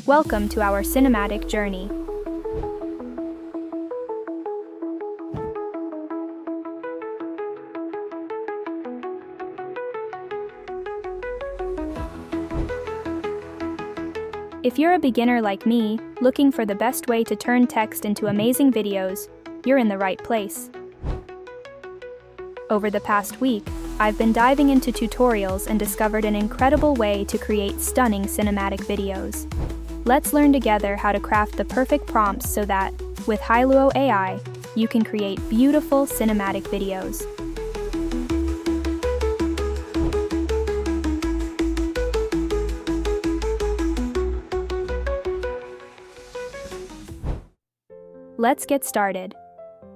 Welcome to our cinematic journey. If you're a beginner like me, looking for the best way to turn text into amazing videos, you're in the right place. Over the past week, I've been diving into tutorials and discovered an incredible way to create stunning cinematic videos. Let's learn together how to craft the perfect prompts so that, with Hailuo AI, you can create beautiful cinematic videos. Let's get started.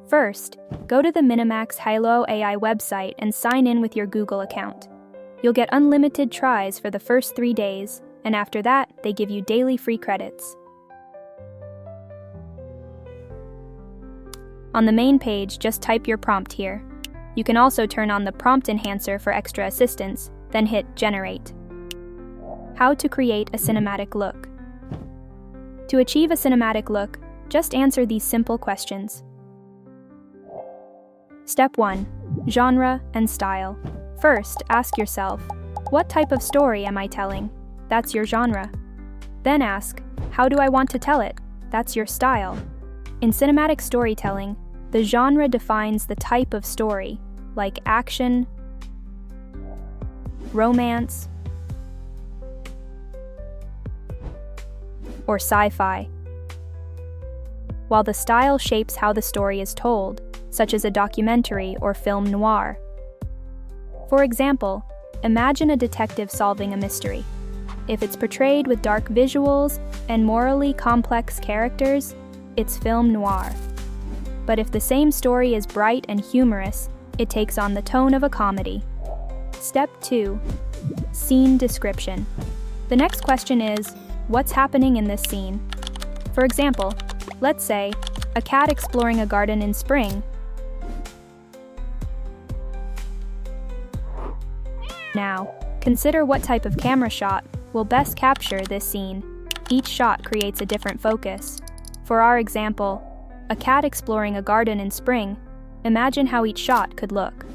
First, go to the Minimax Hailou AI website and sign in with your Google account. You'll get unlimited tries for the first 3 days, and after that, they give you daily free credits. On the main page, just type your prompt here. You can also turn on the prompt enhancer for extra assistance, then hit Generate. How to create a cinematic look. To achieve a cinematic look, just answer these simple questions. Step 1. Genre and style. First, ask yourself, what type of story am I telling? That's your genre. Then ask, how do I want to tell it? That's your style. In cinematic storytelling, the genre defines the type of story, like action, romance, or sci-fi, while the style shapes how the story is told, such as a documentary or film noir. For example, imagine a detective solving a mystery. If it's portrayed with dark visuals and morally complex characters, it's film noir. But if the same story is bright and humorous, it takes on the tone of a comedy. Step 2. Scene description. The next question is, what's happening in this scene? For example, let's say, a cat exploring a garden in spring. Now, consider what type of camera shot will best capture this scene. Each shot creates a different focus. For our example, a cat exploring a garden in spring, imagine how each shot could look.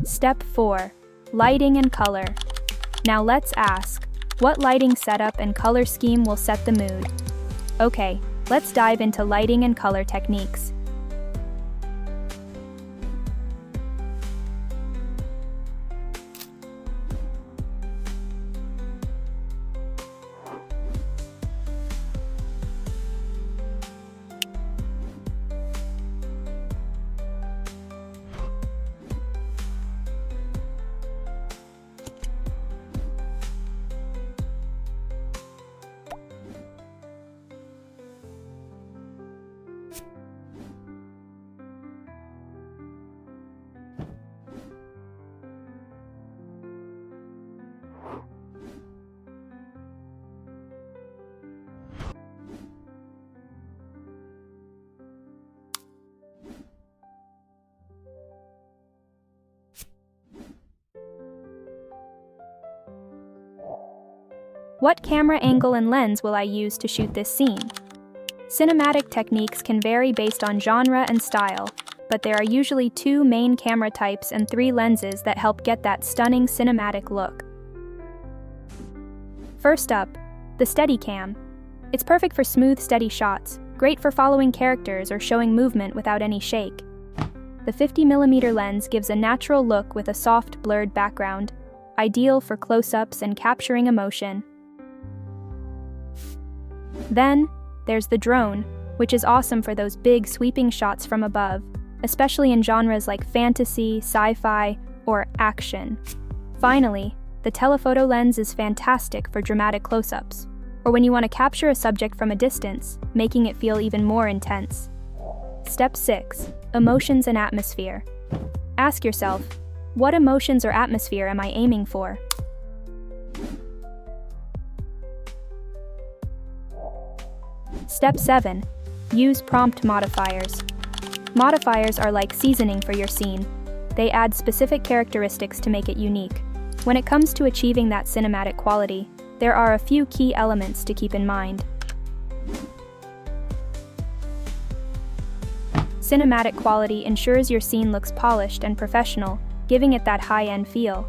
Step 4. Lighting and color. Now let's ask, what lighting setup and color scheme will set the mood? Okay, let's dive into lighting and color techniques. What camera angle and lens will I use to shoot this scene? Cinematic techniques can vary based on genre and style, but there are usually 2 main camera types and 3 lenses that help get that stunning cinematic look. First up, the Steadicam. It's perfect for smooth, steady shots, great for following characters or showing movement without any shake. The 50mm lens gives a natural look with a soft, blurred background, ideal for close-ups and capturing emotion. Then, there's the drone, which is awesome for those big, sweeping shots from above, especially in genres like fantasy, sci-fi, or action. Finally, The telephoto lens is fantastic for dramatic close-ups, or when you want to capture a subject from a distance, making it feel even more intense. Step 6. Emotions and atmosphere. Ask yourself, what emotions or atmosphere am I aiming for? Step 7. Use prompt modifiers. Modifiers are like seasoning for your scene. They add specific characteristics to make it unique. When it comes to achieving that cinematic quality, there are a few key elements to keep in mind. Cinematic quality ensures your scene looks polished and professional, giving it that high-end feel.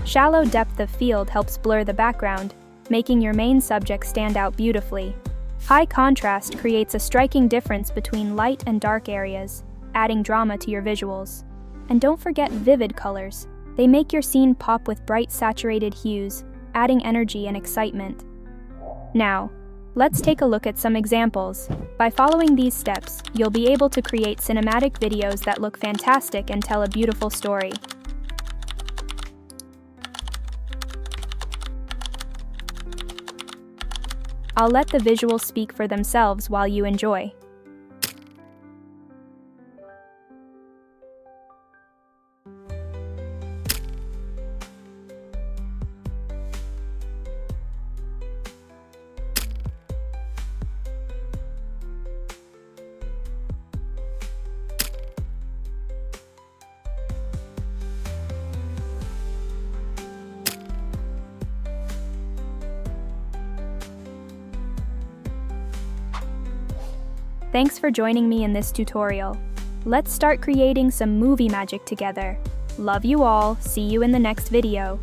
Shallow depth of field helps blur the background, making your main subject stand out beautifully. High contrast creates a striking difference between light and dark areas, adding drama to your visuals. And don't forget vivid colors. They make your scene pop with bright saturated hues, adding energy and excitement. Now, let's take a look at some examples. By following these steps, you'll be able to create cinematic videos that look fantastic and tell a beautiful story. I'll let the visuals speak for themselves while you enjoy. Thanks for joining me in this tutorial. Let's start creating some movie magic together. Love you all, see you in the next video.